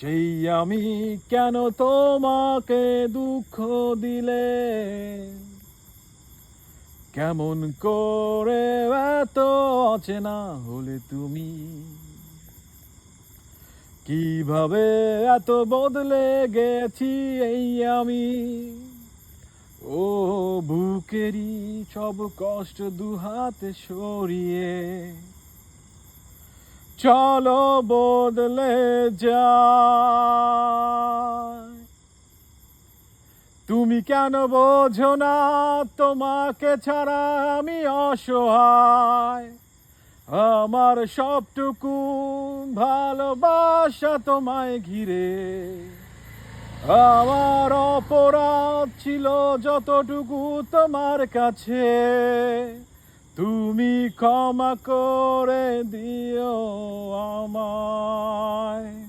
সেই আমি কেন তোমাকে দুঃখ দিলে, কেমন করে এত অচেনা হলে তুমি, কিভাবে এত বদলে গেছি এই আমি। ও বুকেরই সব কষ্ট দুহাতে সরিয়ে চলো বদলে যায়। তুমি কেন বোঝো না তোমাকে ছাড়া আমি অসহায়, আমার সবটুকু ভালোবাসা তোমায় ঘিরে। আমার অপরাধ ছিল যতটুকু তোমার কাছে, তুমি ক্ষমা করে দিও আমায়।